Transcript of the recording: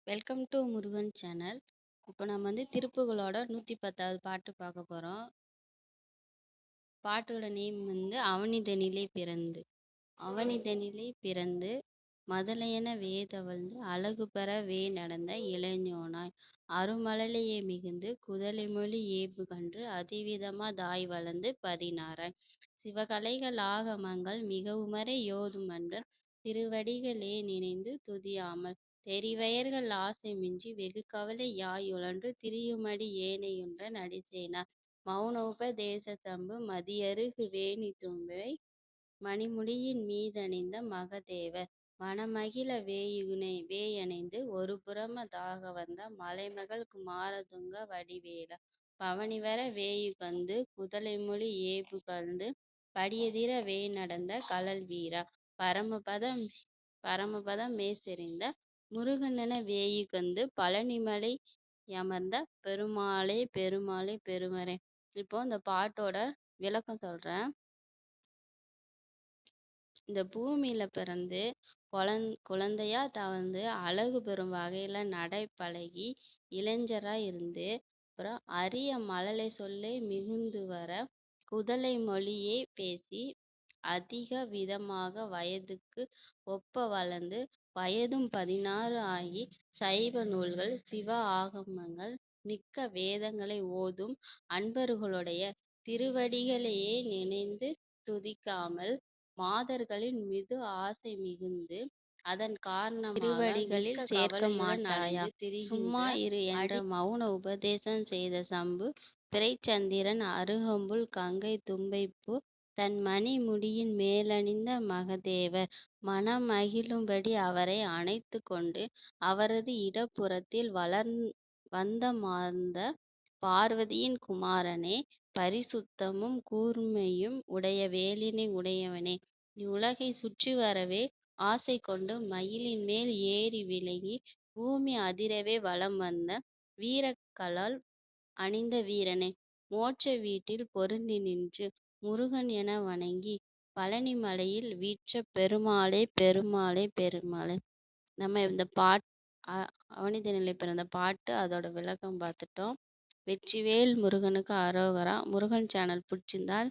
Welcome to Murugan channel. இப்போ நம்ம திருப்புகளோட 110வது பாட்டு பார்க்க போகிறோம். பாட்டோட நேம் அவனிதனிலே பிறந்து. அவனிதனிலே பிறந்து மதலையன வேதவழ்ந்து அழகு பெற நடந்த இளைஞனாய் அருமழலையே மிகுந்து குதலைமொழி ஏபு கன்று அதிவிதமா தாய் வளர்ந்து 16 சிவகலைகள் ஆகமங்கள் மிகவுமறை யோதுமன்றன் திருவடிகளே நினைந்து துதியாமல் தெரிவயர்கள் ஆசை மிஞ்சி வெகு கவலை யாயுழன்று திரியுமடி ஏனையுன்ற நடிசேனார் மௌன உபதேச சம்பு மதியருகு வேணி தும்பை மணிமுடியின் மீதணிந்த மகதேவர் மணமகிழ வேயணைந்து ஒரு புறம தாக வந்த மலைமகள் குமாரதுங்க வடிவேல பவனிவர வேயுகந்து குதலைமொழி ஏபு கந்து படியதிர நடந்த கழல் வீரா பரமபதம் மேசெறிந்த முருகனென வேயுகந்து பழனிமலை அமர்ந்த பெருமாளே பெருமாளே பெருமரே. இப்போ இந்த பாட்டோட விளக்கம் சொல்றேன். இந்த பூமியில பிறந்து குழந்தையா தவழ்ந்து அழகு பெறும் வகையில நடை பழகி இளைஞரா இருந்து அப்புறம் அரிய மழலை சொல்லே மிகுந்து வர குதலை மொழியே பேசி அதிக விதமாக வயதுக்கு ஒப்ப வளர்ந்து வயதும் 16 ஆகி சைவ நூல்கள் சிவ ஆகமங்கள் மிக்க வேதங்களை ஓதும் அன்பர்களுடைய திருவடிகளையே நினைந்து துதிக்காமல் மாதர்களின் மிது ஆசை மிகுந்து அதன் காரணமாக திருவடிகளில் சேர்க்க மாட்டாயா சும்மா இரு என்ற மௌன உபதேசம் செய்த சம்பு பிறைச்சந்திரன் அருகம்புல் கங்கை தும்பைப்பூ தன் மணி முடியின் மேலணிந்த மகதேவர் மனமகிழும்படி அவரை அணைத்து கொண்டு அவரது இடப்புறத்தில் வந்தமார்ந்த பார்வதியின் குமாரனே பரிசுத்தமும் கூர்மையும் உடைய வேலினை உடையவனே இவ்வுலகை சுற்றி வரவே ஆசை கொண்டு மயிலின் மேல் ஏறி விலகி பூமி அதிரவே வலம் வந்த வீரக்கலால் அணிந்த வீரனே மோட்ச வீட்டில் பொருந்தி நின்று முருகன் என வணங்கி பழனி மலையில் வீற்ற பெருமாளே பெருமாளே பெருமாளே. நம்ம இந்த அவனிதனிலே பிறந்த பாட்டு அதோட விளக்கம் பார்த்துட்டோம். வெற்றிவேல் முருகனுக்கு அரோகரா. முருகன் சேனல் பிடிச்சிருந்தால்